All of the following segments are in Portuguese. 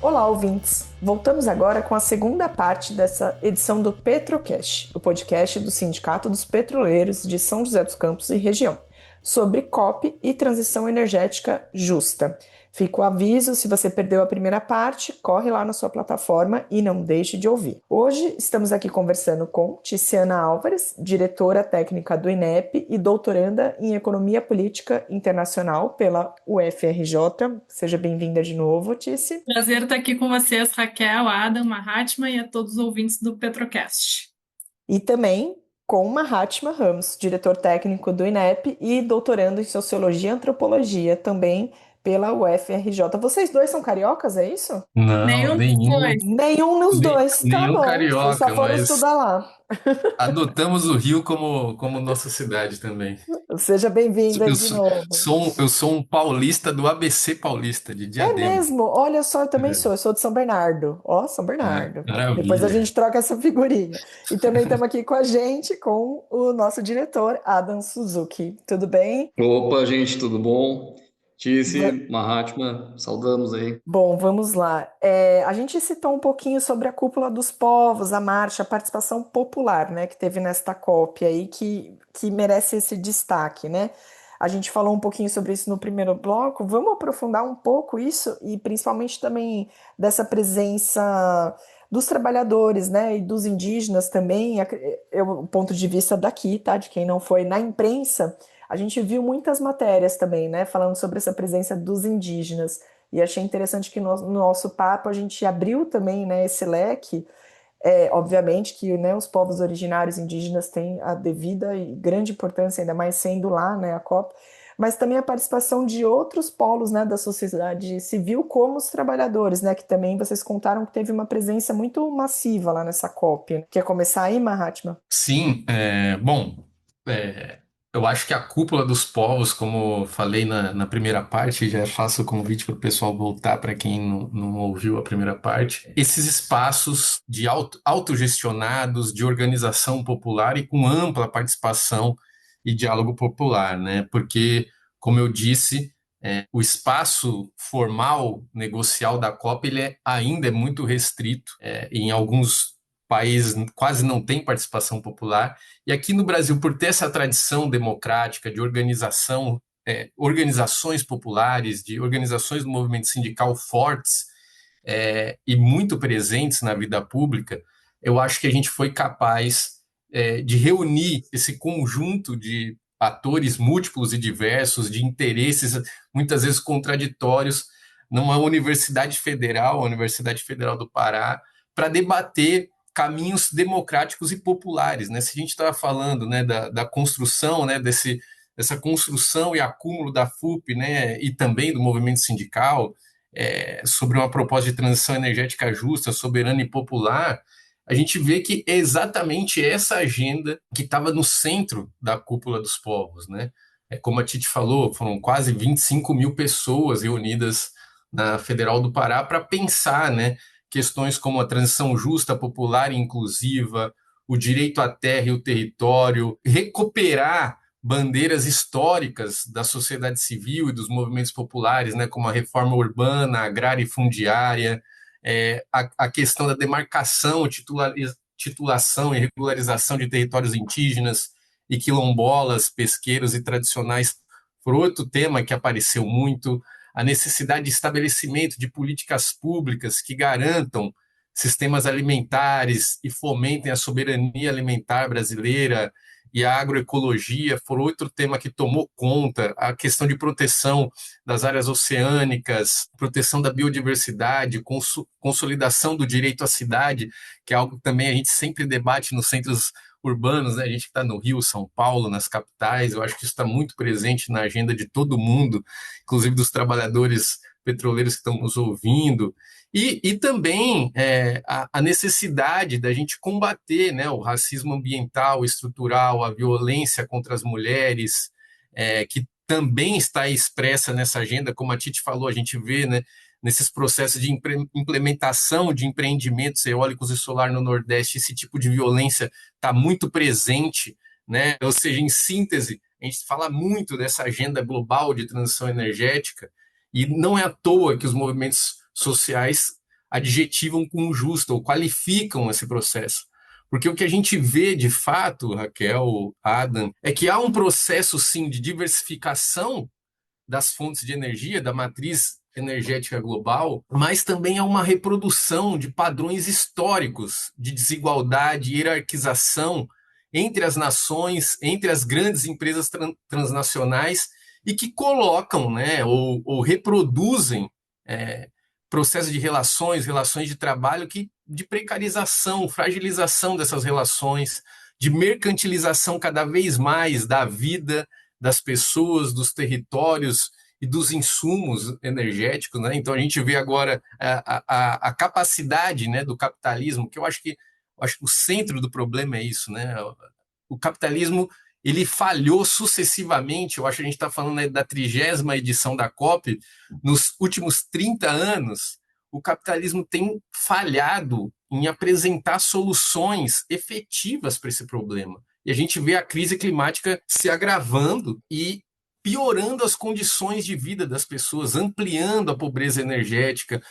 Olá, ouvintes! Voltamos agora com a segunda parte dessa edição do Petrocast, o podcast do Sindicato dos Petroleiros de São José dos Campos e região, sobre COP e transição energética justa. Fica o aviso, se você perdeu a primeira parte, corre lá na sua plataforma e não deixe de ouvir. Hoje estamos aqui conversando com Ticiana Álvares, diretora técnica do INEP e doutoranda em Economia Política Internacional pela UFRJ. Seja bem-vinda de novo, Tici. Prazer estar aqui com vocês, Raquel, Adam, Mahatma e a todos os ouvintes do Petrocast. E também com Mahatma Ramos, diretor técnico do INEP e doutorando em Sociologia e Antropologia, também pela UFRJ. Vocês dois são cariocas, é isso? Nenhum dos dois. Nenhum dos dois, tá Nenhum bom. Vocês só carioca, foram mas estudar lá. adotamos o Rio como nossa cidade também. Seja bem-vinda Eu de sou, novo. eu sou um paulista do ABC Paulista, de É Diadema. mesmo? Olha só, eu também É, sou. Eu sou de São Bernardo. Ó, São Bernardo. Depois a maravilha. gente troca essa figurinha. E também estamos aqui com a gente, com o nosso diretor, Adam Suzuki. Tudo bem? Opa, gente, tudo bom? Va- Tice, Mahatma, saudamos aí. Bom, vamos lá. A gente citou um pouquinho sobre a Cúpula dos Povos, a marcha, a participação popular, né, que teve nesta COP aí, que merece esse destaque, né? A gente falou um pouquinho sobre isso no primeiro bloco. Vamos aprofundar um pouco isso e principalmente também dessa presença dos trabalhadores, né, e dos indígenas também. O ponto de vista daqui, tá? De quem não foi na imprensa, a gente viu muitas matérias também, né, falando sobre essa presença dos indígenas. E achei interessante que no nosso papo a gente abriu também, né, esse leque. Obviamente que, né, os povos originários indígenas têm a devida e grande importância, ainda mais sendo lá, né, a COP, mas também a participação de outros polos, né, da sociedade civil, como os trabalhadores, né, que também vocês contaram que teve uma presença muito massiva lá nessa COP, né? Quer começar aí, Mahatma? Sim, bom, é, eu acho que a cúpula dos povos, como falei na primeira parte, já faço o convite para o pessoal voltar para quem não ouviu a primeira parte. Esses espaços de autogestionados, de organização popular e com ampla participação e diálogo popular, né? Porque, como eu disse, o espaço formal negocial da COP ainda é muito restrito, em alguns países quase não tem participação popular. E aqui no Brasil, por ter essa tradição democrática de organização, organizações populares, de organizações do movimento sindical fortes, e muito presentes na vida pública, eu acho que a gente foi capaz, de reunir esse conjunto de atores múltiplos e diversos, de interesses muitas vezes contraditórios, numa universidade federal, a Universidade Federal do Pará, para debater caminhos democráticos e populares, né? Se a gente estava falando, né, da construção, né, dessa construção e acúmulo da FUP, né, e também do movimento sindical, sobre uma proposta de transição energética justa, soberana e popular, a gente vê que é exatamente essa agenda que estava no centro da cúpula dos povos, né? Como a Titi falou, foram quase 25 mil pessoas reunidas na Federal do Pará para pensar, né, questões como a transição justa, popular e inclusiva, o direito à terra e o território, recuperar bandeiras históricas da sociedade civil e dos movimentos populares, né, como a reforma urbana, agrária e fundiária, a questão da demarcação, titulação e regularização de territórios indígenas e quilombolas, pesqueiros e tradicionais, por outro tema que apareceu muito, a necessidade de estabelecimento de políticas públicas que garantam sistemas alimentares e fomentem a soberania alimentar brasileira e a agroecologia, foi outro tema que tomou conta, a questão de proteção das áreas oceânicas, proteção da biodiversidade, consolidação do direito à cidade, que é algo que também a gente sempre debate nos centros urbanos, né? A gente que está no Rio, São Paulo, nas capitais, eu acho que isso está muito presente na agenda de todo mundo, inclusive dos trabalhadores petroleiros que estão nos ouvindo, e também a necessidade da gente combater, né, o racismo ambiental, estrutural, a violência contra as mulheres, que também está expressa nessa agenda, como a Titi falou, a gente vê, né, nesses processos de implementação de empreendimentos eólicos e solar no Nordeste, esse tipo de violência está muito presente, né? Ou seja, em síntese, a gente fala muito dessa agenda global de transição energética, e não é à toa que os movimentos sociais adjetivam com justo ou qualificam esse processo. Porque o que a gente vê de fato, Raquel, Adam, é que há um processo sim de diversificação das fontes de energia, da matriz energética global, mas também há uma reprodução de padrões históricos de desigualdade e hierarquização entre as nações, entre as grandes empresas transnacionais e que colocam, né, ou reproduzem processos de relações de trabalho de precarização, fragilização dessas relações, de mercantilização cada vez mais da vida, das pessoas, dos territórios e dos insumos energéticos, né? Então a gente vê agora a capacidade, né, do capitalismo, que eu acho que o centro do problema é isso, né? O capitalismo ele falhou sucessivamente. Eu acho que a gente está falando, né, da 30ª edição da COP. Nos últimos 30 anos, o capitalismo tem falhado em apresentar soluções efetivas para esse problema. E a gente vê a crise climática se agravando e piorando as condições de vida das pessoas, ampliando a pobreza energética,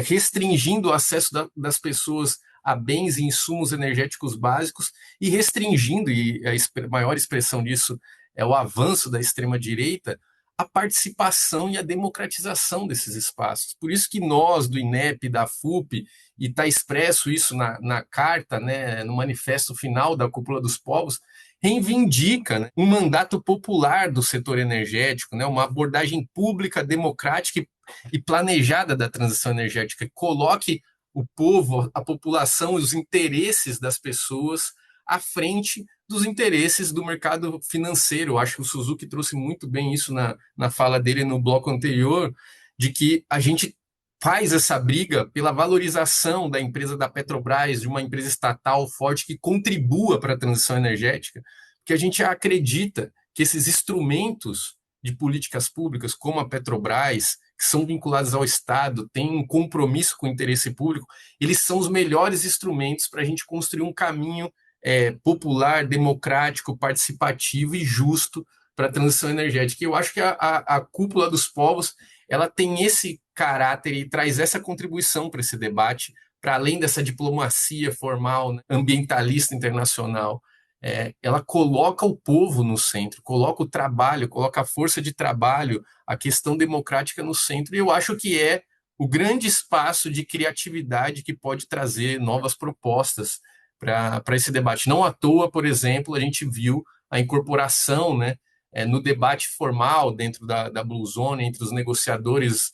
restringindo o acesso das pessoas a bens e insumos energéticos básicos e restringindo, e a maior expressão disso é o avanço da extrema-direita, a participação e a democratização desses espaços. Por isso que nós, do INEP, da FUP, e está expresso isso na carta, né, no manifesto final da Cúpula dos Povos, reivindica, né, um mandato popular do setor energético, né, uma abordagem pública, democrática e planejada da transição energética, que coloque o povo, a população e os interesses das pessoas à frente dos interesses do mercado financeiro. Eu acho que o Suzuki trouxe muito bem isso na fala dele no bloco anterior, de que a gente faz essa briga pela valorização da empresa da Petrobras, de uma empresa estatal forte que contribua para a transição energética, porque a gente acredita que esses instrumentos de políticas públicas, como a Petrobras, que são vinculados ao Estado, têm um compromisso com o interesse público, eles são os melhores instrumentos para a gente construir um caminho popular, democrático, participativo e justo para a transição energética. E eu acho que a Cúpula dos Povos ela tem esse caráter e traz essa contribuição para esse debate, para além dessa diplomacia formal, né, ambientalista internacional. Ela coloca o povo no centro, coloca o trabalho, coloca a força de trabalho, a questão democrática no centro, e eu acho que é o grande espaço de criatividade que pode trazer novas propostas para esse debate. Não à toa, por exemplo, a gente viu a incorporação, né, no debate formal dentro da Blue Zone, entre os negociadores,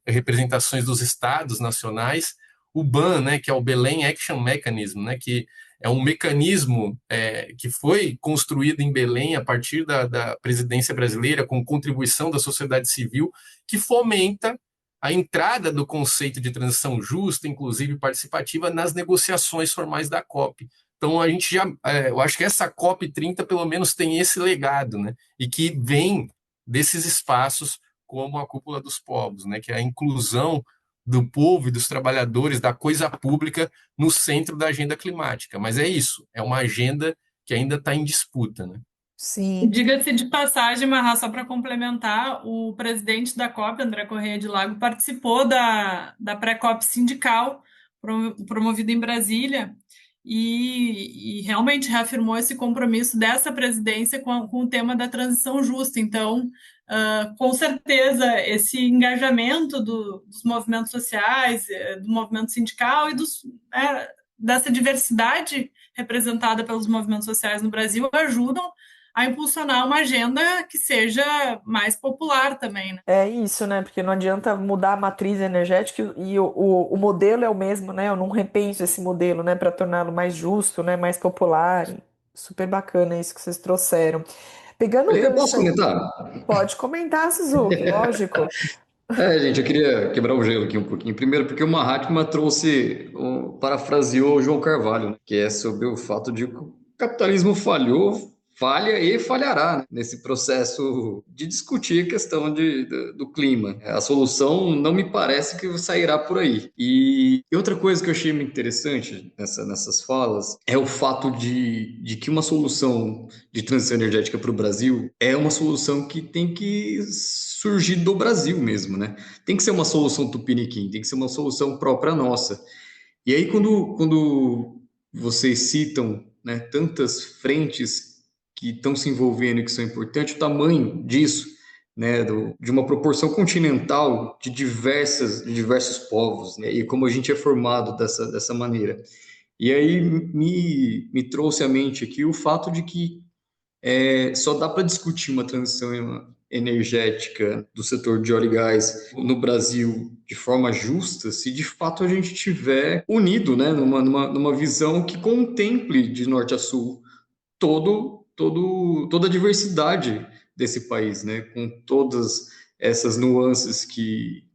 representações dos estados nacionais, o BAN, né, que é o Belém Action Mechanism, né, que é um mecanismo que foi construído em Belém a partir da presidência brasileira, com contribuição da sociedade civil, que fomenta a entrada do conceito de transição justa, inclusive participativa, nas negociações formais da COP. Então, a gente eu acho que essa COP 30, pelo menos, tem esse legado, né? E que vem desses espaços como a Cúpula dos Povos, né? Que é a inclusão do povo e dos trabalhadores, da coisa pública, no centro da agenda climática. Mas é isso, é uma agenda que ainda está em disputa, né? Sim. Diga-se de passagem, Marra, só para complementar, o presidente da COP, André Correia de Lago, participou da pré-COP sindical promovida em Brasília e realmente reafirmou esse compromisso dessa presidência com o tema da transição justa. Então, com certeza, esse engajamento dos movimentos sociais, do movimento sindical e dessa diversidade representada pelos movimentos sociais no Brasil ajudam a impulsionar uma agenda que seja mais popular também, né? É isso, né? Porque não adianta mudar a matriz energética e o modelo é o mesmo, né? Eu não repenso esse modelo, né? Para torná-lo mais justo, né? Mais popular. Super bacana isso que vocês trouxeram. Pegando o Eu posso gancho, comentar? pode comentar, Suzuki, lógico. Gente, eu queria quebrar o gelo aqui um pouquinho. Primeiro, porque o Mahatma parafraseou o João Carvalho, né, que é sobre o fato de que o capitalismo falhou falha e falhará, né, nesse processo de discutir a questão do clima. A solução não me parece que sairá por aí. E outra coisa que eu achei muito interessante nessas falas é o fato de que uma solução de transição energética para o Brasil é uma solução que tem que surgir do Brasil mesmo, né? Tem que ser uma solução tupiniquim, tem que ser uma solução própria nossa. E aí, quando vocês citam, né, tantas frentes que estão se envolvendo e que são importantes, o tamanho disso, né, de uma proporção continental de diversos povos, né, e como a gente é formado dessa maneira. E aí me trouxe à mente aqui o fato de que só dá para discutir uma transição energética do setor de óleo e gás no Brasil de forma justa se de fato a gente tiver unido, né, numa visão que contemple de norte a sul toda a diversidade desse país, né, com todas essas nuances que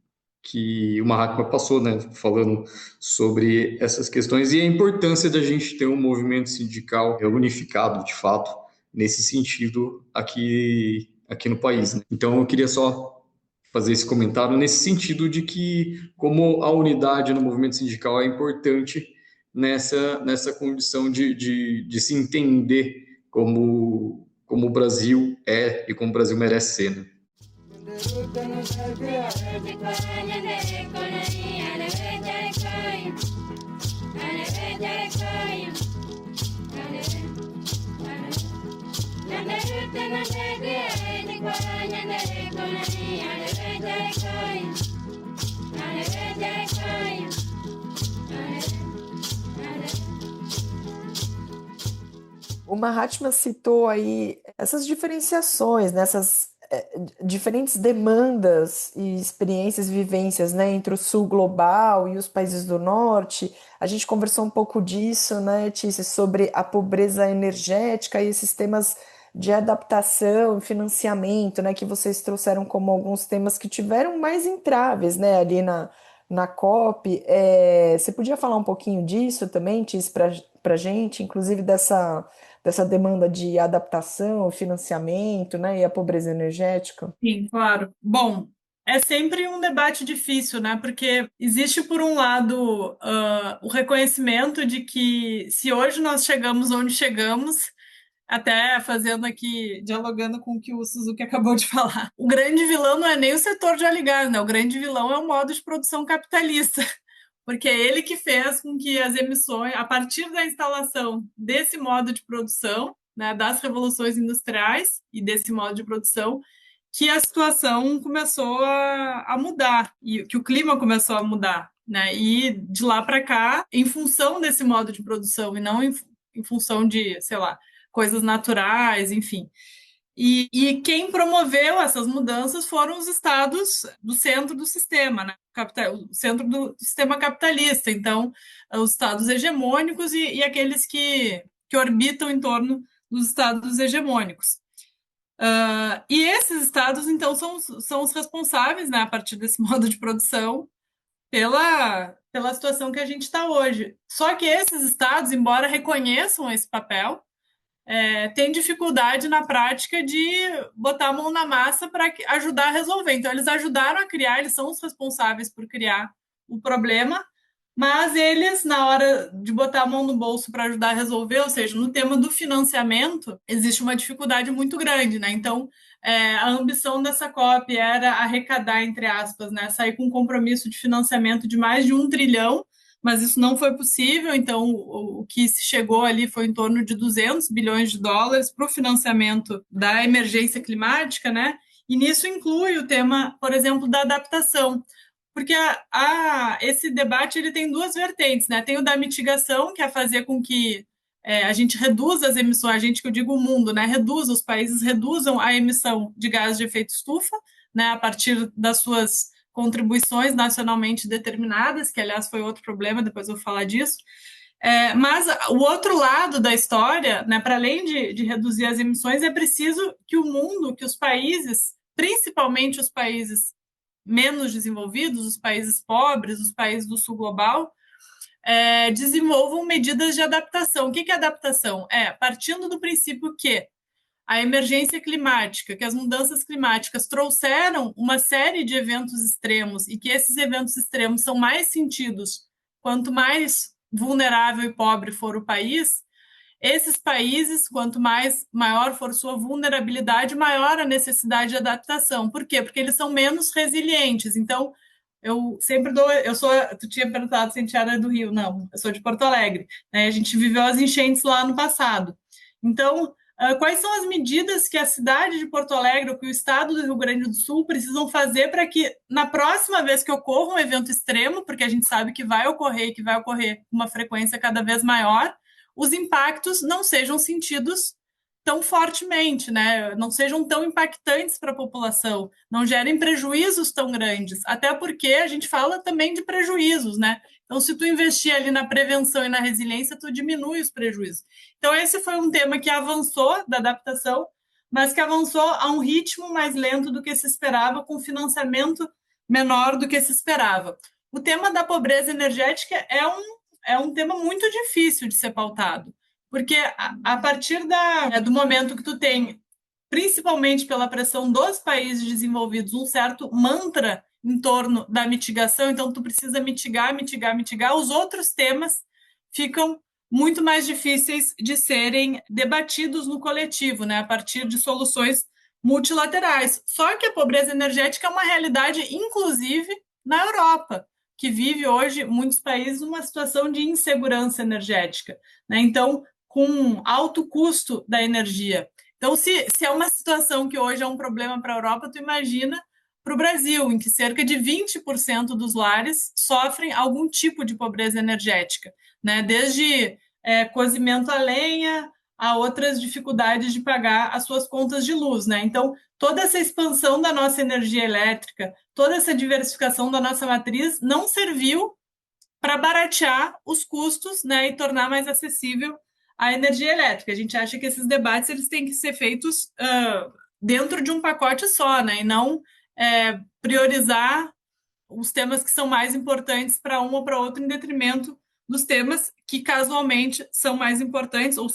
o Mahatma passou, né, falando sobre essas questões e a importância da gente ter um movimento sindical unificado, de fato, nesse sentido aqui no país, né? Então, eu queria só fazer esse comentário nesse sentido de que, como a unidade no movimento sindical é importante nessa condição de se entender como o Brasil é e como o Brasil merece ser, né? O Mahatma citou aí essas diferenciações, né, essas diferentes demandas e experiências, vivências, né, entre o sul global e os países do norte. A gente conversou um pouco disso, né, Tícia, sobre a pobreza energética e esses temas de adaptação, financiamento, né, que vocês trouxeram como alguns temas que tiveram mais entraves, né, ali na COP. Você podia falar um pouquinho disso também, Tícia, para gente, inclusive dessa demanda de adaptação, financiamento, né, e a pobreza energética? Sim, claro. Bom, é sempre um debate difícil, né? Porque existe, por um lado, o reconhecimento de que se hoje nós chegamos onde chegamos, até fazendo aqui, dialogando com o que o Suzuki acabou de falar, o grande vilão não é nem o setor de óleo e gás, né? O grande vilão é o modo de produção capitalista, porque é ele que fez com que as emissões, a partir da instalação desse modo de produção, né, das revoluções industriais e desse modo de produção, que a situação começou a mudar e que o clima começou a mudar, né? E de lá para cá, em função desse modo de produção e não em função de, sei lá, coisas naturais, enfim. E quem promoveu essas mudanças foram os estados do centro do sistema, né? O centro do sistema capitalista. Então, os estados hegemônicos e aqueles que orbitam em torno dos estados hegemônicos. E esses estados, então, são os responsáveis, né, a partir desse modo de produção, pela situação que a gente está hoje. Só que esses estados, embora reconheçam esse papel, têm dificuldade na prática de botar a mão na massa para ajudar a resolver. Então, eles ajudaram a criar, eles são os responsáveis por criar o problema, mas eles, na hora de botar a mão no bolso para ajudar a resolver, ou seja, no tema do financiamento, existe uma dificuldade muito grande, né? Então, a ambição dessa COP era arrecadar, entre aspas, né, sair com um compromisso de financiamento de mais de 1 trilhão, mas isso não foi possível, então o que se chegou ali foi em torno de 200 bilhões de dólares para o financiamento da emergência climática, né? E nisso inclui o tema, por exemplo, da adaptação, porque esse debate ele tem duas vertentes, né? Tem o da mitigação, que é fazer com que a gente reduza as emissões, a gente que eu digo o mundo, né? Os países reduzam a emissão de gases de efeito estufa, né? A partir das suas contribuições nacionalmente determinadas, que aliás foi outro problema, depois eu vou falar disso. Mas o outro lado da história, né, para além de reduzir as emissões, é preciso que o mundo, que os países, principalmente os países menos desenvolvidos, os países pobres, os países do sul global, desenvolvam medidas de adaptação. O que é adaptação? Partindo do princípio que a emergência climática, que as mudanças climáticas trouxeram uma série de eventos extremos e que esses eventos extremos são mais sentidos quanto mais vulnerável e pobre for o país, esses países, quanto maior for sua vulnerabilidade, maior a necessidade de adaptação. Por quê? Porque eles são menos resilientes. Então, eu sempre dou. Tu tinha perguntado se a gente era do Rio. Não, eu sou de Porto Alegre. Né? A gente viveu as enchentes lá no passado. Então, quais são as medidas que a cidade de Porto Alegre ou que o estado do Rio Grande do Sul precisam fazer para que, na próxima vez que ocorra um evento extremo, porque a gente sabe que vai ocorrer e que vai ocorrer com uma frequência cada vez maior, os impactos não sejam sentidos tão fortemente, né? Não sejam tão impactantes para a população, não gerem prejuízos tão grandes, até porque a gente fala também de prejuízos, né? Então, se tu investir ali na prevenção e na resiliência, tu diminui os prejuízos. Então, esse foi um tema que avançou da adaptação, mas que avançou a um ritmo mais lento do que se esperava, com financiamento menor do que se esperava. O tema da pobreza energética é um tema muito difícil de ser pautado, porque a partir do momento que tu tem, principalmente pela pressão dos países desenvolvidos, um certo mantra em torno da mitigação, então tu precisa mitigar, os outros temas ficam muito mais difíceis de serem debatidos no coletivo, né, a partir de soluções multilaterais. Só que a pobreza energética é uma realidade, inclusive, na Europa, que vive hoje, muitos países, uma situação de insegurança energética, né? Então, com alto custo da energia. Então, se é uma situação que hoje é um problema para a Europa, tu imagina para o Brasil, em que cerca de 20% dos lares sofrem algum tipo de pobreza energética, né? Desde cozimento a lenha a outras dificuldades de pagar as suas contas de luz, né? Então, toda essa expansão da nossa energia elétrica, toda essa diversificação da nossa matriz não serviu para baratear os custos, né, e tornar mais acessível a energia elétrica. A gente acha que esses debates eles têm que ser feitos dentro de um pacote só, né, e não priorizar os temas que são mais importantes para um ou para outro em detrimento dos temas que casualmente são mais importantes ou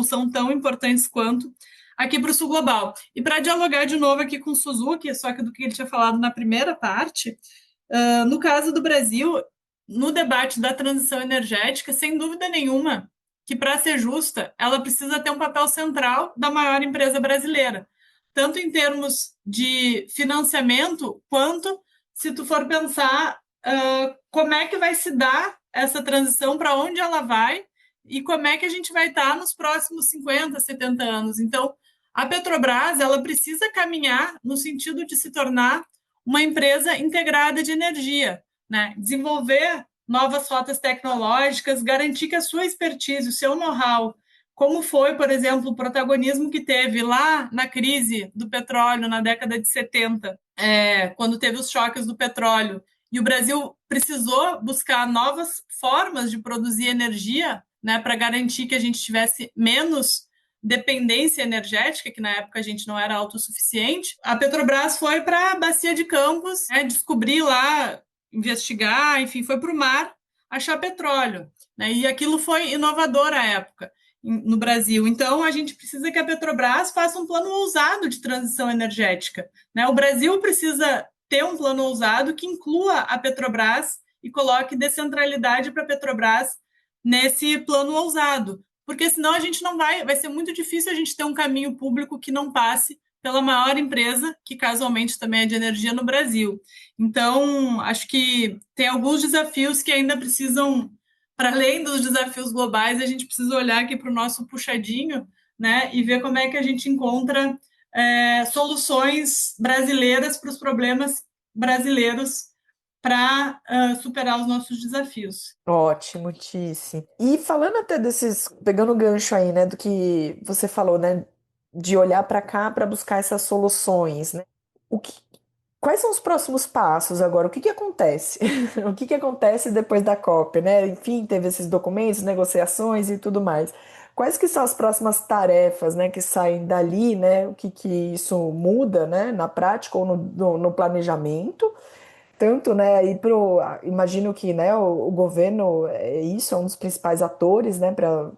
são tão importantes quanto aqui para o Sul Global. E para dialogar de novo aqui com o Suzuki, só que do que ele tinha falado na primeira parte, no caso do Brasil, no debate da transição energética, sem dúvida nenhuma, que para ser justa, ela precisa ter um papel central da maior empresa brasileira, tanto em termos de financiamento, quanto se tu for pensar como é que vai se dar essa transição, para onde ela vai e como é que a gente vai estar nos próximos 50, 70 anos. Então, a Petrobras ela precisa caminhar no sentido de se tornar uma empresa integrada de energia, né? Desenvolver novas rotas tecnológicas, garantir que a sua expertise, o seu know-how, como foi, por exemplo, o protagonismo que teve lá na crise do petróleo na década de 70, quando teve os choques do petróleo, e o Brasil precisou buscar novas formas de produzir energia, né, para garantir que a gente tivesse menos dependência energética, que na época a gente não era autossuficiente. A Petrobras foi para a Bacia de Campos, descobrir lá, investigar, enfim, foi para o mar achar petróleo, né? E aquilo foi inovador à época no Brasil. Então, a gente precisa que a Petrobras faça um plano ousado de transição energética, né? O Brasil precisa ter um plano ousado que inclua a Petrobras e coloque descentralidade para a Petrobras nesse plano ousado, porque senão a gente não vai ser muito difícil a gente ter um caminho público que não passe pela maior empresa, que casualmente também é de energia no Brasil. Então, acho que tem alguns desafios que ainda precisam, para além dos desafios globais, a gente precisa olhar aqui para o nosso puxadinho, né, e ver como é que a gente encontra soluções brasileiras para os problemas brasileiros para superar os nossos desafios. Ótimo, Tice. E falando até desses, pegando o gancho aí, né, do que você falou, né, de olhar para cá para buscar essas soluções, né? O que, quais são os próximos passos agora? O que que acontece? O que que acontece depois da COP, né? Enfim, teve esses documentos, negociações e tudo mais. Quais que são as próximas tarefas, né, que saem dali, né? O que que isso muda, né, na prática ou no planejamento? Tanto, né, aí imagino que, né, o governo é isso, é um dos principais atores, né, para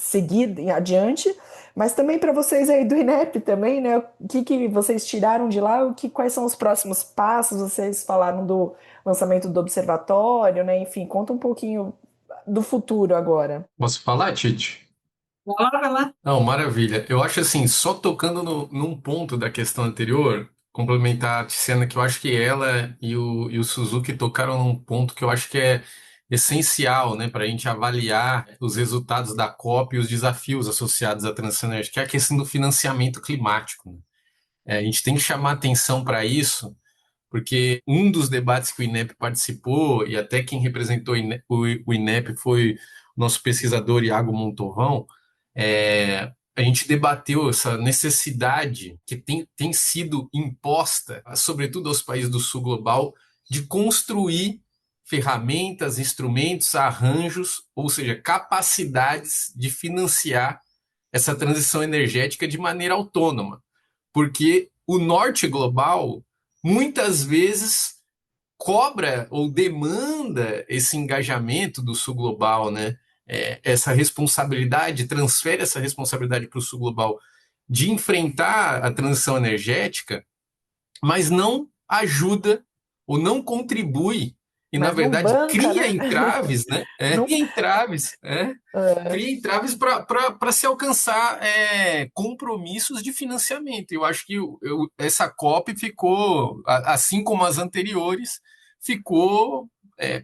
seguir adiante, mas também para vocês aí do INEP também, né? O que que vocês tiraram de lá? Quais são os próximos passos? Vocês falaram do lançamento do observatório, né? Enfim, conta um pouquinho do futuro agora. Posso falar, Tite? Vai lá. Não, maravilha. Eu acho assim, só tocando num ponto da questão anterior, complementar a Tiziana, que eu acho que ela e o Suzuki tocaram num ponto que eu acho que é essencial, né, para a gente avaliar os resultados da COP e os desafios associados à transição energética, que é a questão do financiamento climático, né? A gente tem que chamar atenção para isso, porque um dos debates que o INEP participou, e até quem representou o INEP foi o nosso pesquisador Iago Montorrão, a gente debateu essa necessidade que tem sido imposta, sobretudo aos países do sul global, de construir ferramentas, instrumentos, arranjos, ou seja, capacidades de financiar essa transição energética de maneira autônoma. Porque o norte global muitas vezes cobra ou demanda esse engajamento do sul global, né? Essa responsabilidade, transfere essa responsabilidade para o sul global de enfrentar a transição energética, mas não ajuda ou não contribui e, na Mas não verdade, banca, cria né? entraves, né? Não, Cria entraves para se alcançar compromissos de financiamento. Eu acho que essa COP ficou, assim como as anteriores, ficou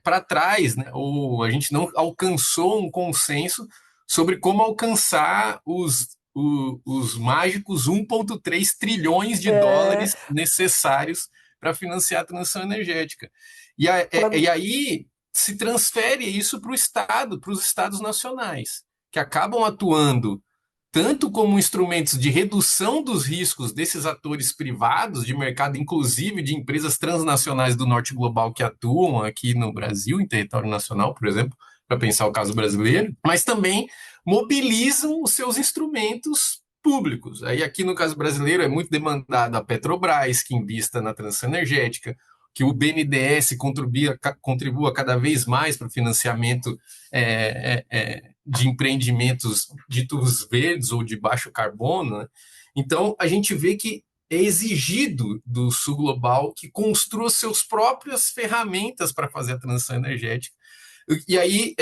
para trás, né? Ou a gente não alcançou um consenso sobre como alcançar os mágicos 1,3 trilhões de é, dólares necessários para financiar a transição energética. pra- E aí se transfere isso para o Estado, para os Estados nacionais, que acabam atuando tanto como instrumentos de redução dos riscos desses atores privados de mercado, inclusive de empresas transnacionais do norte global que atuam aqui no Brasil, em território nacional, por exemplo, para pensar o caso brasileiro, mas também mobilizam os seus instrumentos públicos. Aí aqui no caso brasileiro é muito demandado a Petrobras, que invista na transição energética, que o BNDES contribua cada vez mais para o financiamento de empreendimentos ditos verdes ou de baixo carbono, né? Então, a gente vê que é exigido do sul global que construa suas próprias ferramentas para fazer a transição energética. E aí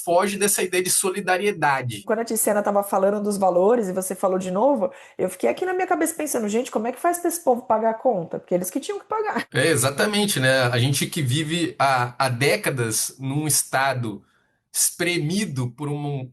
foge dessa ideia de solidariedade. Quando a Tiziana estava falando dos valores e você falou de novo, eu fiquei aqui na minha cabeça pensando, gente, como é que faz para esse povo pagar a conta? Porque eles que tinham que pagar. Exatamente, né? A gente que vive há décadas num estado espremido por um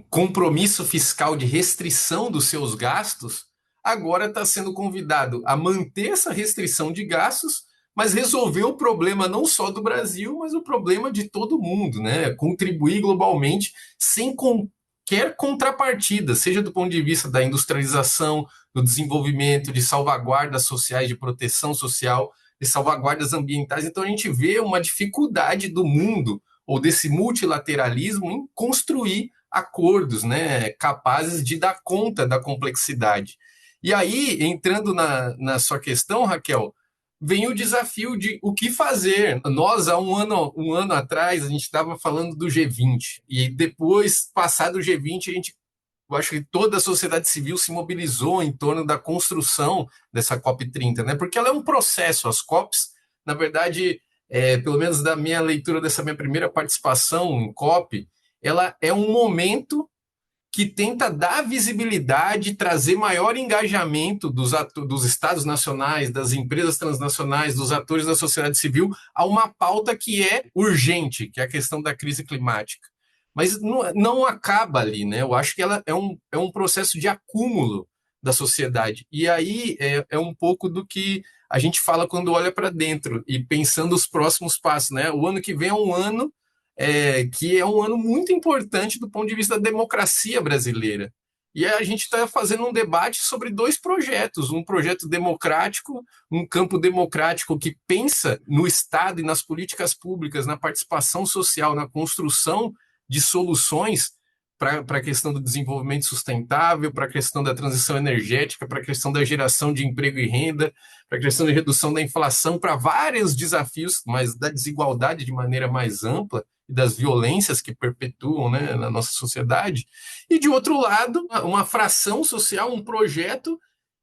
compromisso fiscal de restrição dos seus gastos, agora está sendo convidado a manter essa restrição de gastos, mas resolver o problema não só do Brasil, mas o problema de todo mundo, né? Contribuir globalmente sem qualquer contrapartida, seja do ponto de vista da industrialização, do desenvolvimento, de salvaguardas sociais, de proteção social, de salvaguardas ambientais. Então a gente vê uma dificuldade do mundo ou desse multilateralismo em construir acordos, né, capazes de dar conta da complexidade. E aí, entrando na sua questão, Raquel, vem o desafio de o que fazer. Nós, há um ano atrás, a gente estava falando do G20, e depois, passado o G20, eu acho que toda a sociedade civil se mobilizou em torno da construção dessa COP30, né? Porque ela é um processo. As COPs, na verdade, pelo menos da minha leitura dessa minha primeira participação em COP, ela é um momento que tenta dar visibilidade, trazer maior engajamento dos estados nacionais, das empresas transnacionais, dos atores da sociedade civil a uma pauta que é urgente, que é a questão da crise climática. Mas não acaba ali, né? Eu acho que ela é um processo de acúmulo da sociedade. E aí é um pouco do que a gente fala quando olha para dentro e pensando os próximos passos, né? O ano que vem é um ano que é um ano muito importante do ponto de vista da democracia brasileira. E a gente está fazendo um debate sobre dois projetos: um projeto democrático, um campo democrático que pensa no Estado e nas políticas públicas, na participação social, na construção de soluções para a questão do desenvolvimento sustentável, para a questão da transição energética, para a questão da geração de emprego e renda, para a questão da redução da inflação, para vários desafios, mas da desigualdade de maneira mais ampla e das violências que perpetuam, né, na nossa sociedade, e de outro lado, uma fração social, um projeto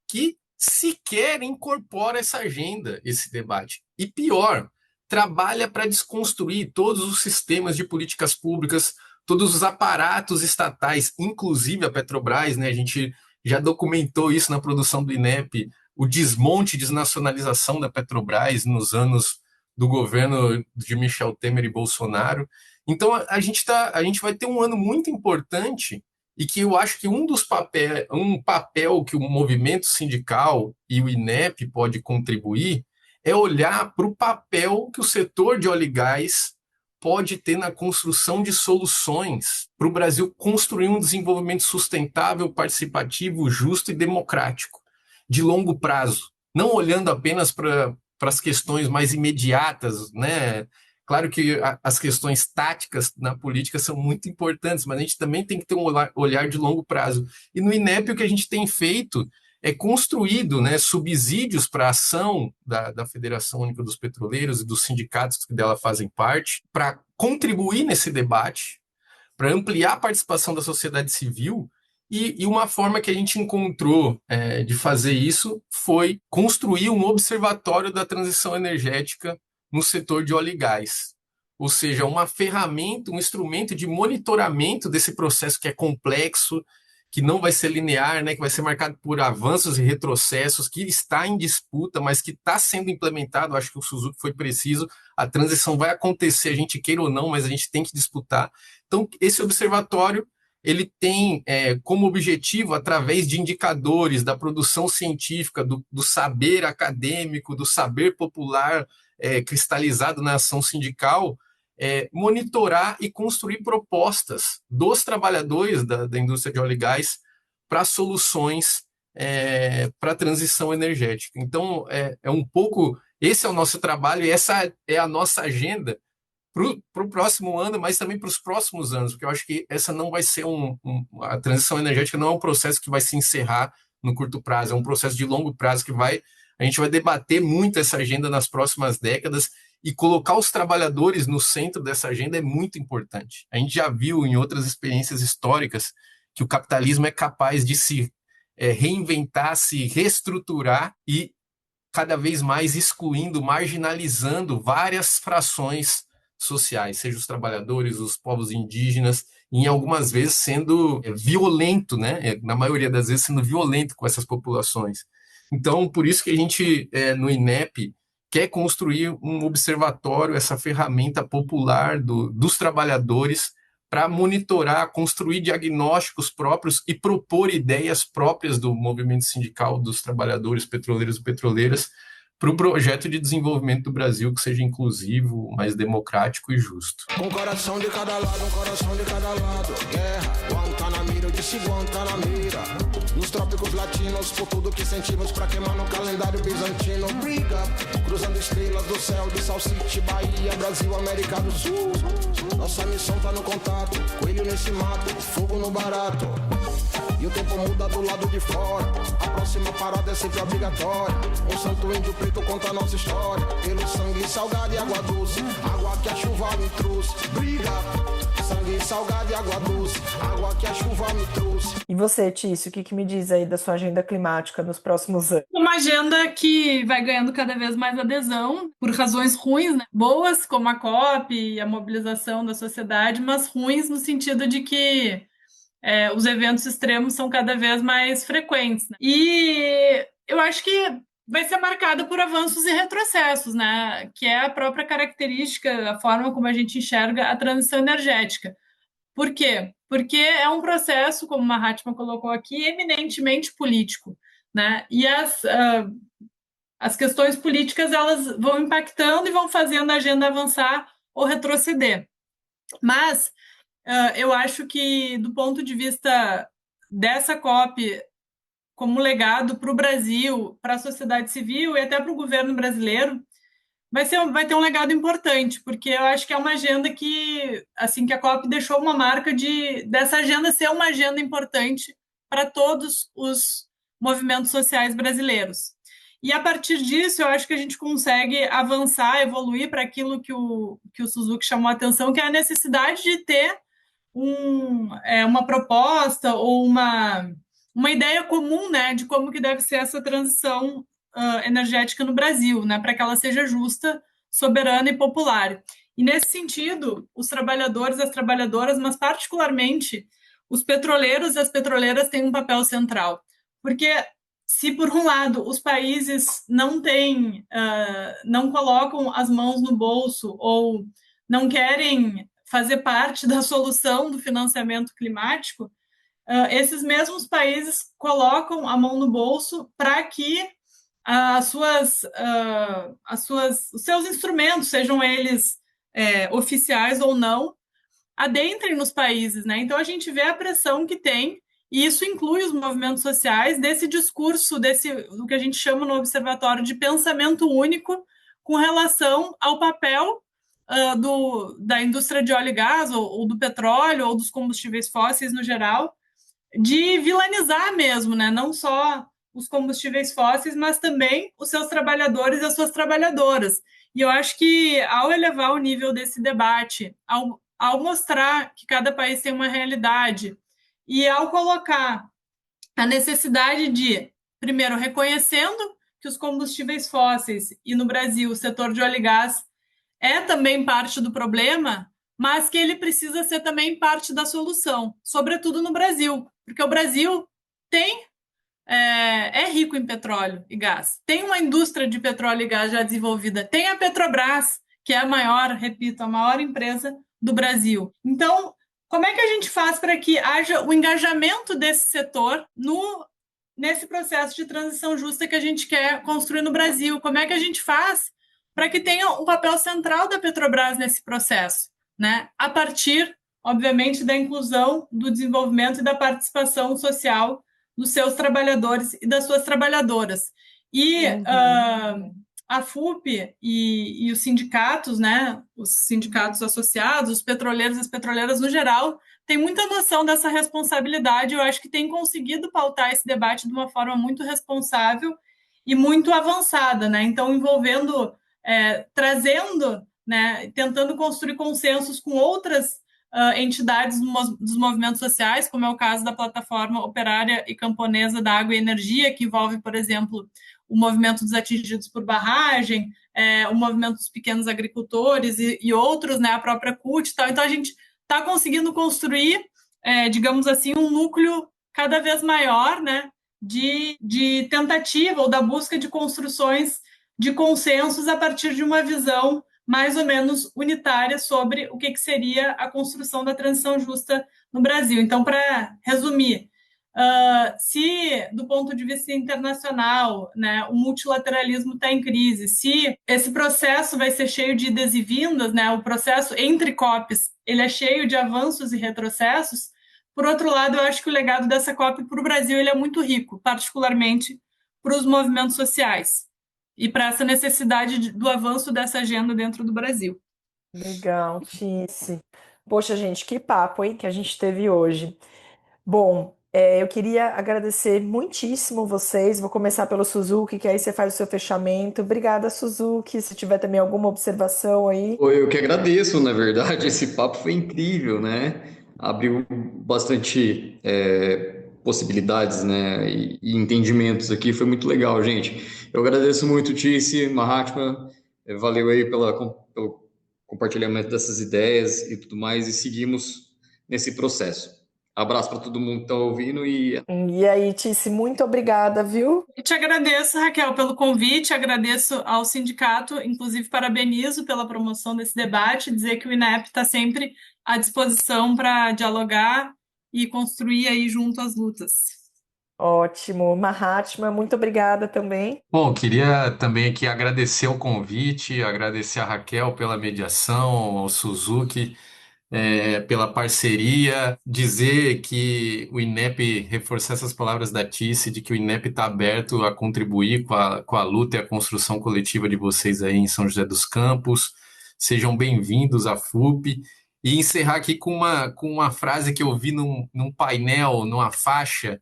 que sequer incorpora essa agenda, esse debate. E pior, trabalha para desconstruir todos os sistemas de políticas públicas, todos os aparatos estatais, inclusive a Petrobras, né? A gente já documentou isso na produção do INEP, o desmonte e desnacionalização da Petrobras nos anos do governo de Michel Temer e Bolsonaro. Então, a gente vai ter um ano muito importante e que eu acho que um papel que o movimento sindical e o INEP pode contribuir é olhar para o papel que o setor de óleo e gás pode ter na construção de soluções para o Brasil construir um desenvolvimento sustentável, participativo, justo e democrático, de longo prazo, não olhando apenas para as questões mais imediatas, né? Claro que as questões táticas na política são muito importantes, mas a gente também tem que ter um olhar de longo prazo. E no INEP o que a gente tem feito é construído, né, subsídios para a ação da Federação Única dos Petroleiros e dos sindicatos que dela fazem parte, para contribuir nesse debate, para ampliar a participação da sociedade civil. E uma forma que a gente encontrou de fazer isso foi construir um observatório da transição energética no setor de óleo e gás. Ou seja, uma ferramenta, um instrumento de monitoramento desse processo que é complexo, que não vai ser linear, né, que vai ser marcado por avanços e retrocessos, que está em disputa, mas que está sendo implementado. Acho que o Suzuki foi preciso. A transição vai acontecer, a gente queira ou não, mas a gente tem que disputar. Então, esse observatório ele tem como objetivo, através de indicadores da produção científica, do saber acadêmico, do saber popular cristalizado na ação sindical, monitorar e construir propostas dos trabalhadores da indústria de óleo e gás para soluções para a transição energética. Então, um pouco, esse é o nosso trabalho e essa é a nossa agenda para o próximo ano, mas também para os próximos anos, porque eu acho que essa não vai ser a transição energética não é um processo que vai se encerrar no curto prazo, é um processo de longo prazo que a gente vai debater muito essa agenda nas próximas décadas e colocar os trabalhadores no centro dessa agenda é muito importante. A gente já viu em outras experiências históricas que o capitalismo é capaz de se reinventar, se reestruturar e cada vez mais excluindo, marginalizando várias frações sociais, seja os trabalhadores, os povos indígenas, e em algumas vezes sendo violento, né? Na maioria das vezes sendo violento com essas populações. Então, por isso que a gente, no INEP, quer construir um observatório, essa ferramenta popular dos trabalhadores para monitorar, construir diagnósticos próprios e propor ideias próprias do movimento sindical dos trabalhadores petroleiros e petroleiras para o projeto de desenvolvimento do Brasil que seja inclusivo, mais democrático e justo. Com coração de cada lado, um coração de cada lado. Guerra, Guantanamera, eu disse Guantanamera. Nos trópicos latinos, por tudo que sentimos pra queimar no calendário bizantino. Briga, cruzando estrelas do céu de Sal City, Bahia, Brasil, América do Sul. Nossa missão tá no contato, coelho nesse mato, fogo no barato. E o tempo muda do lado de fora, a próxima parada é sempre obrigatória. Um santo índio preto conta a nossa história, pelo sangue salgado e água doce, água que a chuva me trouxe. Briga, sangue salgado e água doce, água que a chuva me trouxe. E você, Tício, o que me diz aí da sua agenda climática nos próximos anos? Uma agenda que vai ganhando cada vez mais adesão, por razões ruins, né? Boas, como a COP e a mobilização da sociedade, mas ruins no sentido de que os eventos extremos são cada vez mais frequentes, né? E eu acho que vai ser marcada por avanços e retrocessos, né? Que é a própria característica, a forma como a gente enxerga a transição energética. Por quê? Porque é um processo, como a Mahatma colocou aqui, eminentemente político, né? E as questões políticas elas vão impactando e vão fazendo a agenda avançar ou retroceder. Mas eu acho que, do ponto de vista dessa COP, como legado para o Brasil, para a sociedade civil e até para o governo brasileiro, vai ter um legado importante, porque eu acho que é uma agenda que, assim, que a COP deixou uma marca dessa agenda ser uma agenda importante para todos os movimentos sociais brasileiros. E a partir disso, eu acho que a gente consegue avançar, evoluir para aquilo que o Suzuki chamou a atenção, que é a necessidade de ter uma proposta ou uma ideia comum, né, de como que deve ser essa transição energética no Brasil, né, para que ela seja justa, soberana e popular. E nesse sentido, os trabalhadores, as trabalhadoras, mas particularmente os petroleiros e as petroleiras têm um papel central, porque se por um lado os países não colocam as mãos no bolso ou não querem fazer parte da solução do financiamento climático, esses mesmos países colocam a mão no bolso para que os seus instrumentos, sejam eles oficiais ou não, adentrem nos países, né? Então a gente vê a pressão que tem, e isso inclui os movimentos sociais, desse discurso, do que a gente chama no observatório de pensamento único com relação ao papel da indústria de óleo e gás, ou do petróleo, ou dos combustíveis fósseis no geral, de vilanizar mesmo, né? Não só os combustíveis fósseis, mas também os seus trabalhadores e as suas trabalhadoras. E eu acho que, ao elevar o nível desse debate, ao mostrar que cada país tem uma realidade e ao colocar a necessidade de, primeiro, reconhecendo que os combustíveis fósseis, e no Brasil o setor de óleo e gás, é também parte do problema, mas que ele precisa ser também parte da solução, sobretudo no Brasil, porque o Brasil é rico em petróleo e gás, tem uma indústria de petróleo e gás já desenvolvida, tem a Petrobras, que é a maior, repito, a maior empresa do Brasil. Então, como é que a gente faz para que haja o engajamento desse setor nesse processo de transição justa que a gente quer construir no Brasil? Como é que a gente faz para que tenha um papel central da Petrobras nesse processo, né? A partir, obviamente, da inclusão, do desenvolvimento e da participação social dos seus trabalhadores e das suas trabalhadoras. E a FUP e os sindicatos, né, os sindicatos associados, os petroleiros e as petroleiras no geral, têm muita noção dessa responsabilidade. Eu acho que tem conseguido pautar esse debate de uma forma muito responsável e muito avançada, né? Então, envolvendo, trazendo, né, tentando construir consensos com outras entidades dos movimentos sociais, como é o caso da Plataforma Operária e Camponesa da Água e Energia, que envolve, por exemplo, o movimento dos atingidos por barragem, o movimento dos pequenos agricultores e outros, né, a própria CUT e tal. Então, a gente está conseguindo construir, digamos assim, um núcleo cada vez maior, né, de tentativa ou da busca de construções de consensos a partir de uma visão mais ou menos unitária sobre o que seria a construção da transição justa no Brasil. Então, para resumir, se, do ponto de vista internacional, né, o multilateralismo está em crise, se esse processo vai ser cheio de idas e vindas, né, o processo entre COPs ele é cheio de avanços e retrocessos, por outro lado, eu acho que o legado dessa COP para o Brasil ele é muito rico, particularmente para os movimentos sociais e para essa necessidade do avanço dessa agenda dentro do Brasil. Legal, Tice. Poxa, gente, que papo, hein, que a gente teve hoje. Bom, eu queria agradecer muitíssimo vocês. Vou começar pelo Suzuki, que aí você faz o seu fechamento. Obrigada, Suzuki. Se tiver também alguma observação aí. Eu que agradeço, na verdade, esse papo foi incrível, né? Abriu bastante possibilidades, né? E entendimentos aqui, foi muito legal, gente. Eu agradeço muito, Tice, Mahatma, valeu aí pelo compartilhamento dessas ideias e tudo mais, e seguimos nesse processo. Abraço para todo mundo que está ouvindo E aí, Tice, muito obrigada, viu? Eu te agradeço, Raquel, pelo convite, agradeço ao sindicato, inclusive parabenizo pela promoção desse debate, dizer que o INEP está sempre à disposição para dialogar e construir aí junto as lutas. Ótimo. Mahatma, muito obrigada também. Bom, queria também aqui agradecer o convite, agradecer a Raquel pela mediação, ao Suzuki pela parceria, dizer que o INEP, reforçar essas palavras da Tice, de que o INEP está aberto a contribuir com a luta e a construção coletiva de vocês aí em São José dos Campos. Sejam bem-vindos à FUP. E encerrar aqui com uma frase que eu vi num painel, numa faixa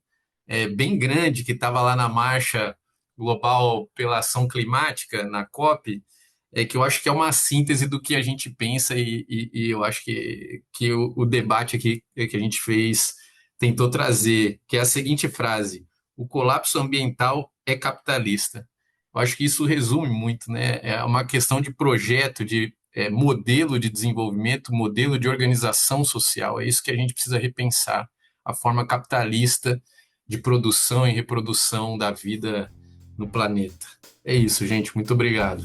bem grande que estava lá na marcha global pela ação climática na COP, que eu acho que é uma síntese do que a gente pensa e eu acho que o debate aqui que a gente fez tentou trazer, que é a seguinte frase: o colapso ambiental é capitalista. Eu acho que isso resume muito, né? É uma questão de projeto, de modelo de desenvolvimento, modelo de organização social. É isso que a gente precisa repensar, a forma capitalista de produção e reprodução da vida no planeta. É isso, gente. Muito obrigado.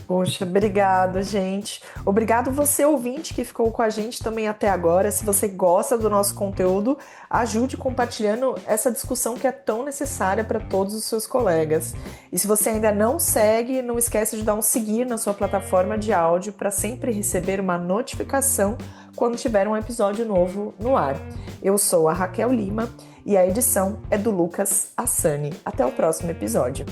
Poxa, obrigado, gente. Obrigado você, ouvinte, que ficou com a gente também até agora. Se você gosta do nosso conteúdo, ajude compartilhando essa discussão que é tão necessária para todos os seus colegas. E se você ainda não segue, não esquece de dar um seguir na sua plataforma de áudio para sempre receber uma notificação quando tiver um episódio novo no ar. Eu sou a Raquel Lima e a edição é do Lucas Assani. Até o próximo episódio.